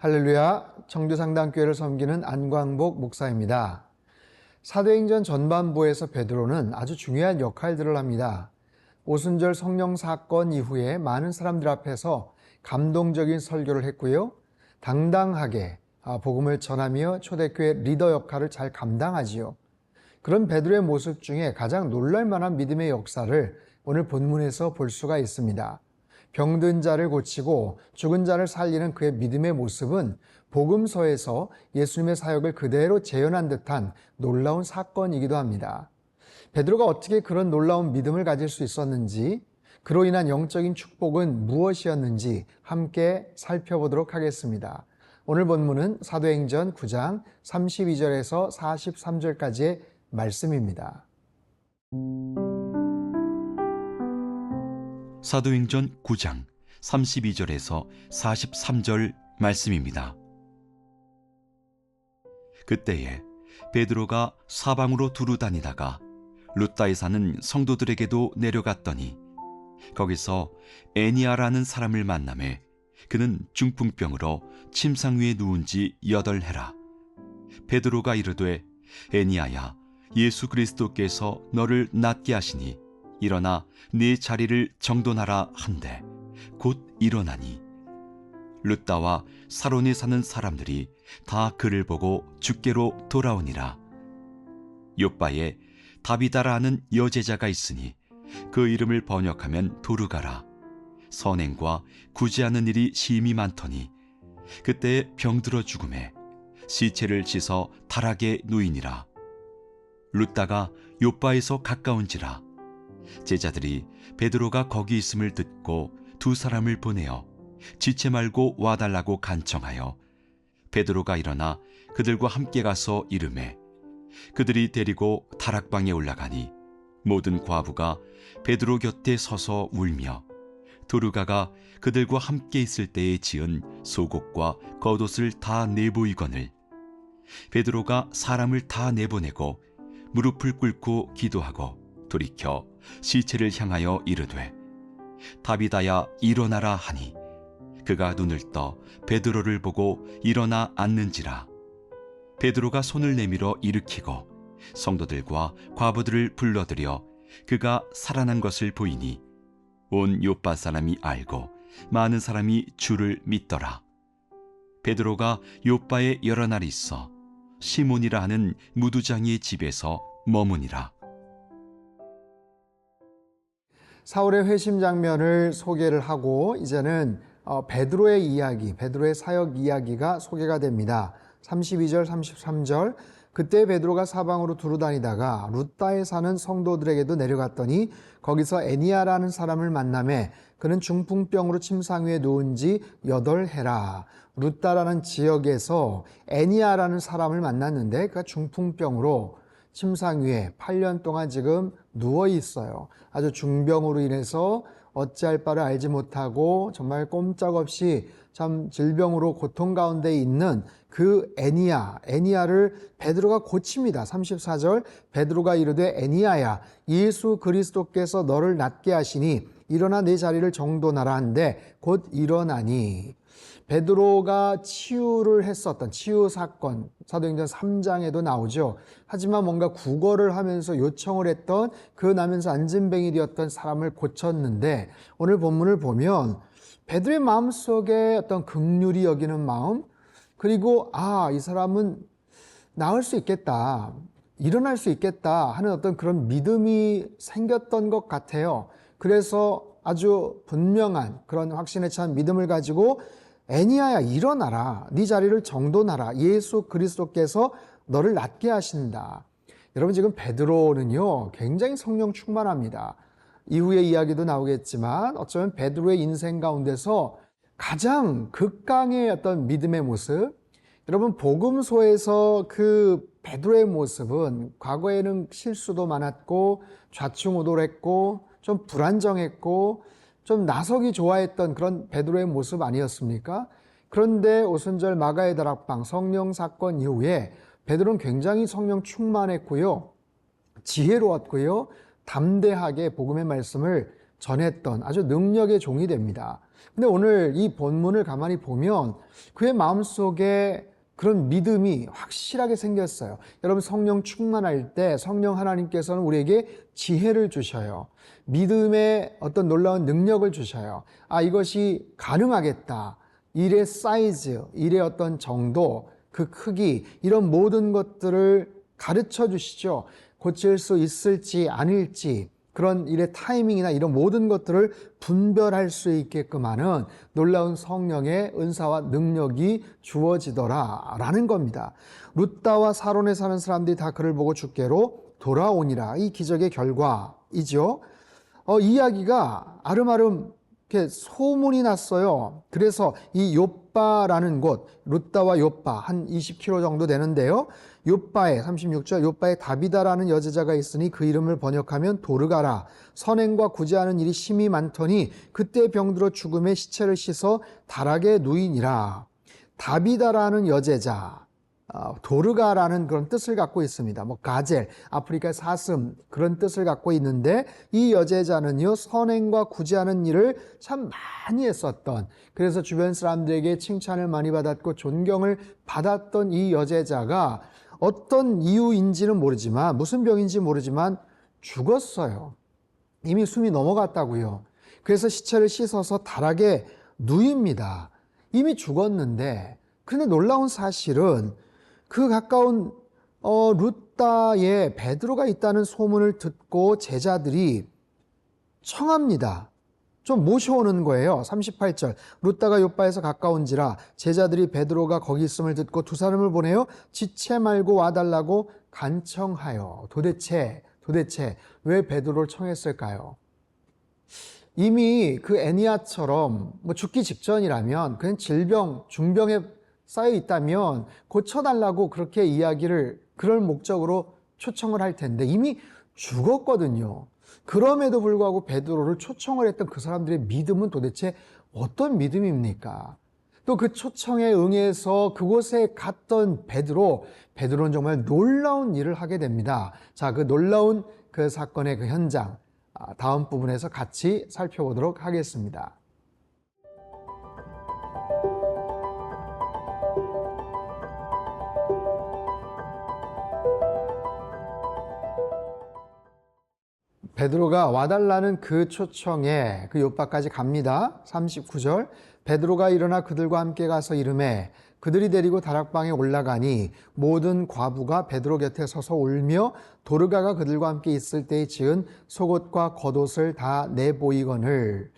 할렐루야, 청주상당교회를 섬기는 안광복 목사입니다. 사도행전 전반부에서 베드로는 아주 중요한 역할들을 합니다. 오순절 성령 사건 이후에 많은 사람들 앞에서 감동적인 설교를 했고요. 당당하게 복음을 전하며 초대교회 리더 역할을 잘 감당하지요. 그런 베드로의 모습 중에 가장 놀랄만한 믿음의 역사를 오늘 본문에서 볼 수가 있습니다. 병든 자를 고치고 죽은 자를 살리는 그의 믿음의 모습은 복음서에서 예수님의 사역을 그대로 재현한 듯한 놀라운 사건이기도 합니다. 베드로가 어떻게 그런 놀라운 믿음을 가질 수 있었는지, 그로 인한 영적인 축복은 무엇이었는지 함께 살펴보도록 하겠습니다. 오늘 본문은 사도행전 9장 32절에서 43절까지의 말씀입니다. 사도행전 9장 32절에서 43절 말씀입니다. 그때에 베드로가 사방으로 두루 다니다가 룻다에 사는 성도들에게도 내려갔더니 거기서 애니아라는 사람을 만나매 그는 중풍병으로 침상 위에 누운 지 8해라. 베드로가 이르되 애니아야, 예수 그리스도께서 너를 낫게 하시니 일어나 네 자리를 정돈하라 한데 곧 일어나니 룻다와 사론에 사는 사람들이 다 그를 보고 주께로 돌아오니라. 요빠에 다비다라 하는 여제자가 있으니 그 이름을 번역하면 도르가라. 선행과 구제하는 일이 심히 많더니 그때에 병들어 죽음에 시체를 씻어 타락에 누이니라. 룻다가 요빠에서 가까운지라. 제자들이 베드로가 거기 있음을 듣고 2 사람을 보내어 지체 말고 와달라고 간청하여 베드로가 일어나 그들과 함께 가서 이르매 그들이 데리고 다락방에 올라가니 모든 과부가 베드로 곁에 서서 울며 도르가가 그들과 함께 있을 때에 지은 속옷과 겉옷을 다 내보이거늘 베드로가 사람을 다 내보내고 무릎을 꿇고 기도하고 돌이켜 시체를 향하여 이르되 다비다야 일어나라 하니 그가 눈을 떠 베드로를 보고 일어나 앉는지라. 베드로가 손을 내밀어 일으키고 성도들과 과부들을 불러들여 그가 살아난 것을 보이니 온 요빠 사람이 알고 많은 사람이 주를 믿더라. 베드로가 요빠에 여러 날 있어 시몬이라 하는 무두장이의 집에서 머무니라. 사울의 회심 장면을 소개를 하고 이제는 베드로의 이야기, 베드로의 사역 이야기가 소개가 됩니다. 32절, 33절. 그때 베드로가 사방으로 두루 다니다가 룻다에 사는 성도들에게도 내려갔더니 거기서 애니아라는 사람을 만나매 그는 중풍병으로 침상 위에 누운 지 8해라. 룻다라는 지역에서 애니아라는 사람을 만났는데 그가 중풍병으로 침상 위에 8년 동안 지금 누워 있어요. 아주 중병으로 인해서 어찌할 바를 알지 못하고 정말 꼼짝없이 참 질병으로 고통 가운데 있는 그 애니아를 베드로가 고칩니다. 34절. 베드로가 이르되 애니아야, 예수 그리스도께서 너를 낫게 하시니 일어나 내 자리를 정돈하라 한데 곧 일어나니. 베드로가 치유를 했었던 치유 사건, 사도행전 3장에도 나오죠. 하지만 뭔가 구걸을 하면서 요청을 했던 그 나면서 안진뱅이 되었던 사람을 고쳤는데 오늘 본문을 보면 베드로의 마음속에 어떤 긍휼히 여기는 마음, 그리고 이 사람은 나을 수 있겠다, 일어날 수 있겠다 하는 어떤 그런 믿음이 생겼던 것 같아요. 그래서 아주 분명한 그런 확신에 찬 믿음을 가지고 애니아야 일어나라, 네 자리를 정돈하라, 예수 그리스도께서 너를 낫게 하신다. 여러분, 지금 베드로는요 굉장히 성령 충만합니다. 이후의 이야기도 나오겠지만 어쩌면 베드로의 인생 가운데서 가장 극강의 어떤 믿음의 모습, 여러분 복음서에서 그 베드로의 모습은 과거에는 실수도 많았고 좌충우돌했고 좀 불안정했고 좀 나서기 좋아했던 그런 베드로의 모습 아니었습니까? 그런데 오순절 마가의 다락방 성령 사건 이후에 베드로는 굉장히 성령 충만했고요, 지혜로웠고요, 담대하게 복음의 말씀을 전했던 아주 능력의 종이 됩니다. 근데 오늘 이 본문을 가만히 보면 그의 마음속에 그런 믿음이 확실하게 생겼어요. 여러분 성령 충만할 때 성령 하나님께서는 우리에게 지혜를 주셔요. 믿음의 어떤 놀라운 능력을 주셔요. 아, 이것이 가능하겠다. 일의 사이즈, 일의 어떤 정도, 그 크기, 이런 모든 것들을 가르쳐 주시죠. 고칠 수 있을지 아닐지, 그런 일의 타이밍이나 이런 모든 것들을 분별할 수 있게끔 하는 놀라운 성령의 은사와 능력이 주어지더라라는 겁니다. 룻다와 사론에 사는 사람들이 다 그를 보고 주께로 돌아오니라. 이 기적의 결과이죠. 이야기가 아름아름 이렇게 소문이 났어요. 그래서 이 요빠라는 곳, 룻다와 요빠 한 20km 정도 되는데요. 요빠에 36절 요빠에 다비다라는 여제자가 있으니 그 이름을 번역하면 도르가라. 선행과 구제하는 일이 심히 많더니 그때 병들어 죽음의 시체를 씻어 다락에 누이니라. 다비다라는 여제자, 도르가라는 그런 뜻을 갖고 있습니다. 가젤, 아프리카 사슴 그런 뜻을 갖고 있는데 이 여제자는요 선행과 구제하는 일을 참 많이 했었던, 그래서 주변 사람들에게 칭찬을 많이 받았고 존경을 받았던 이 여제자가 어떤 이유인지는 모르지만, 무슨 병인지 모르지만 죽었어요. 이미 숨이 넘어갔다고요. 그래서 시체를 씻어서 다락에 누입니다. 이미 죽었는데, 그런데 놀라운 사실은 그 가까운 룻다에 베드로가 있다는 소문을 듣고 제자들이 청합니다. 좀 모셔오는 거예요. 38절 룻다가 요빠에서 가까운지라 제자들이 베드로가 거기 있음을 듣고 두 사람을 보내어 지체 말고 와달라고 간청하여. 도대체 왜 베드로를 청했을까요? 이미 그 애니아처럼 죽기 직전이라면, 그냥 질병, 중병에 쌓여 있다면 고쳐달라고 그렇게 이야기를, 그럴 목적으로 초청을 할 텐데 이미 죽었거든요. 그럼에도 불구하고 베드로를 초청을 했던 그 사람들의 믿음은 도대체 어떤 믿음입니까? 또 그 초청에 응해서 그곳에 갔던 베드로는 정말 놀라운 일을 하게 됩니다. 자, 그 놀라운 그 사건의 그 현장, 다음 부분에서 같이 살펴보도록 하겠습니다. 베드로가 와달라는 그 초청에 그 요빠까지 갑니다. 39절 베드로가 일어나 그들과 함께 가서 이르매 그들이 데리고 다락방에 올라가니 모든 과부가 베드로 곁에 서서 울며 도르가가 그들과 함께 있을 때에 지은 속옷과 겉옷을 다 내보이거늘.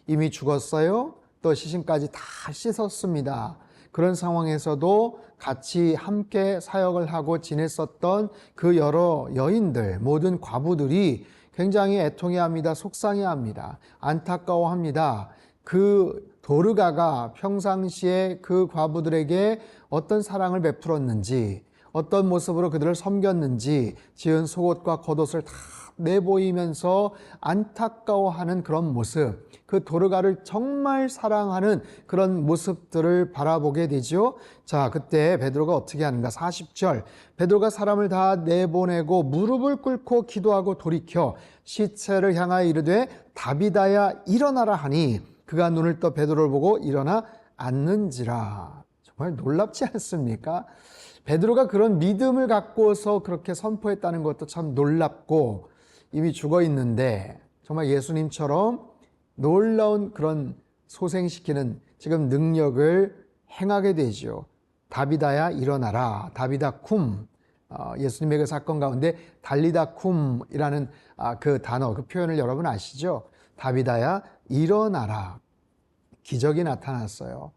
이미 죽었어요. 또 시신까지 다 씻었습니다. 그런 상황에서도 같이 함께 사역을 하고 지냈었던 그 여러 여인들, 모든 과부들이 굉장히 애통해합니다. 속상해합니다. 안타까워합니다. 그 도르가가 평상시에 그 과부들에게 어떤 사랑을 베풀었는지, 어떤 모습으로 그들을 섬겼는지 지은 속옷과 겉옷을 다 내보이면서 안타까워하는 그런 모습, 그 도르가를 정말 사랑하는 그런 모습들을 바라보게 되죠. 자, 그때 베드로가 어떻게 하는가? 40절 베드로가 사람을 다 내보내고 무릎을 꿇고 기도하고 돌이켜 시체를 향하여 이르되 다비다야 일어나라 하니 그가 눈을 떠 베드로를 보고 일어나 앉는지라. 정말 놀랍지 않습니까? 베드로가 그런 믿음을 갖고서 그렇게 선포했다는 것도 참 놀랍고, 이미 죽어 있는데 정말 예수님처럼 놀라운 그런 소생시키는 지금 능력을 행하게 되죠. 다비다야 일어나라. 다비다 쿰. 예수님의 그 사건 가운데 달리다 쿰이라는 그 단어, 그 표현을 여러분 아시죠? 다비다야 일어나라. 기적이 나타났어요.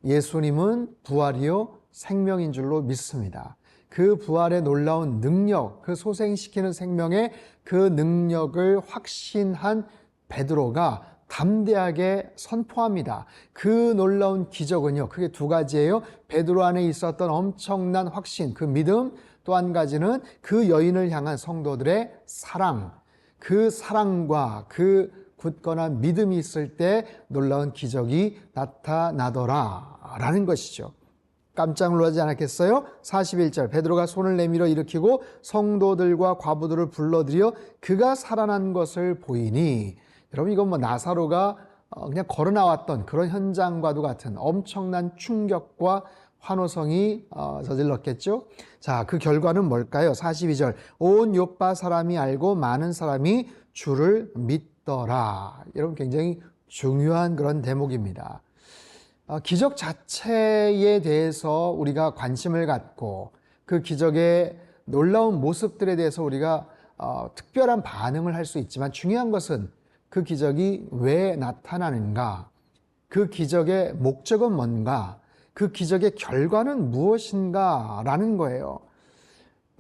예수님은 부활이요 생명인 줄로 믿습니다. 그 부활의 놀라운 능력, 그 소생시키는 생명의 그 능력을 확신한 베드로가 담대하게 선포합니다. 그 놀라운 기적은요, 크게 두 가지예요. 베드로 안에 있었던 엄청난 확신, 그 믿음, 또 한 가지는 그 여인을 향한 성도들의 사랑, 그 사랑과 그 굳건한 믿음이 있을 때 놀라운 기적이 나타나더라 라는 것이죠. 깜짝 놀라지 않았겠어요? 41절 베드로가 손을 내밀어 일으키고 성도들과 과부들을 불러들여 그가 살아난 것을 보이니. 여러분 이건 뭐 나사로가 그냥 걸어 나왔던 그런 현장과도 같은 엄청난 충격과 환호성이 저질렀겠죠. 자, 그 결과는 뭘까요? 42절. 온 요파 사람이 알고 많은 사람이 주를 믿더라. 여러분 굉장히 중요한 그런 대목입니다. 기적 자체에 대해서 우리가 관심을 갖고 그 기적의 놀라운 모습들에 대해서 우리가 특별한 반응을 할 수 있지만 중요한 것은 그 기적이 왜 나타나는가? 그 기적의 목적은 뭔가? 그 기적의 결과는 무엇인가? 라는 거예요.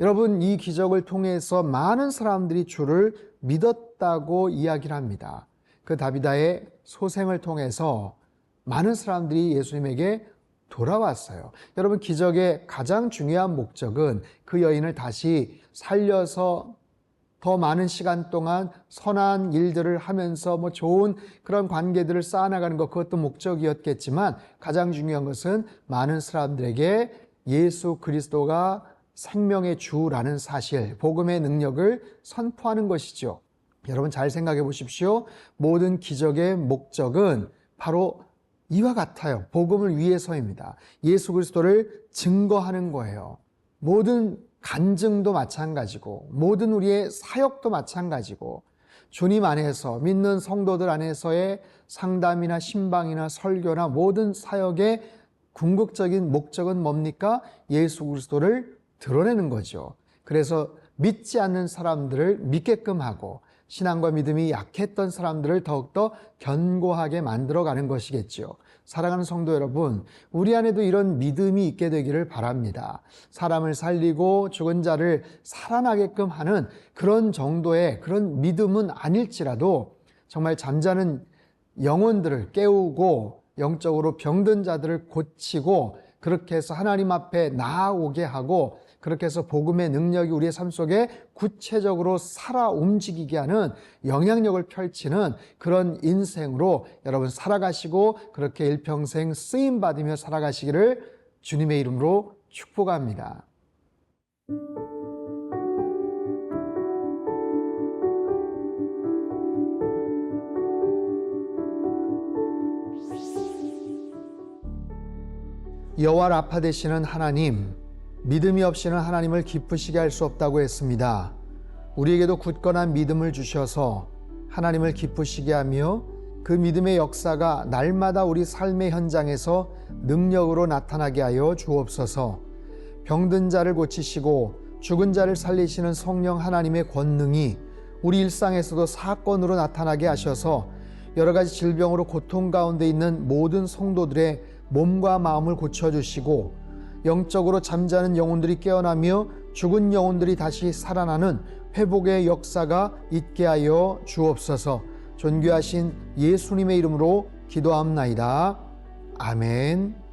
여러분, 이 기적을 통해서 많은 사람들이 주를 믿었다고 이야기를 합니다. 그 다비다의 소생을 통해서 많은 사람들이 예수님에게 돌아왔어요. 여러분, 기적의 가장 중요한 목적은 그 여인을 다시 살려서 더 많은 시간 동안 선한 일들을 하면서 뭐 좋은 그런 관계들을 쌓아나가는 것, 그것도 목적이었겠지만 가장 중요한 것은 많은 사람들에게 예수 그리스도가 생명의 주라는 사실, 복음의 능력을 선포하는 것이죠. 여러분 잘 생각해 보십시오. 모든 기적의 목적은 바로 이와 같아요. 복음을 위해서입니다. 예수 그리스도를 증거하는 거예요. 모든 간증도 마찬가지고 모든 우리의 사역도 마찬가지고 주님 안에서 믿는 성도들 안에서의 상담이나 신방이나 설교나 모든 사역의 궁극적인 목적은 뭡니까? 예수 그리스도를 드러내는 거죠. 그래서 믿지 않는 사람들을 믿게끔 하고 신앙과 믿음이 약했던 사람들을 더욱더 견고하게 만들어가는 것이겠죠. 사랑하는 성도 여러분, 우리 안에도 이런 믿음이 있게 되기를 바랍니다. 사람을 살리고 죽은 자를 살아나게끔 하는 그런 정도의 그런 믿음은 아닐지라도 정말 잠자는 영혼들을 깨우고 영적으로 병든 자들을 고치고 그렇게 해서 하나님 앞에 나아오게 하고 그렇게 해서 복음의 능력이 우리의 삶 속에 구체적으로 살아 움직이게 하는 영향력을 펼치는 그런 인생으로 여러분 살아가시고 그렇게 일평생 쓰임 받으며 살아가시기를 주님의 이름으로 축복합니다. 여호와 라파 되시는 하나님, 믿음이 없이는 하나님을 기쁘시게 할 수 없다고 했습니다. 우리에게도 굳건한 믿음을 주셔서 하나님을 기쁘시게 하며 그 믿음의 역사가 날마다 우리 삶의 현장에서 능력으로 나타나게 하여 주옵소서. 병든 자를 고치시고 죽은 자를 살리시는 성령 하나님의 권능이 우리 일상에서도 사건으로 나타나게 하셔서 여러 가지 질병으로 고통 가운데 있는 모든 성도들의 몸과 마음을 고쳐주시고 영적으로 잠자는 영혼들이 깨어나며 죽은 영혼들이 다시 살아나는 회복의 역사가 있게 하여 주옵소서. 존귀하신 예수님의 이름으로 기도합나이다. 아멘.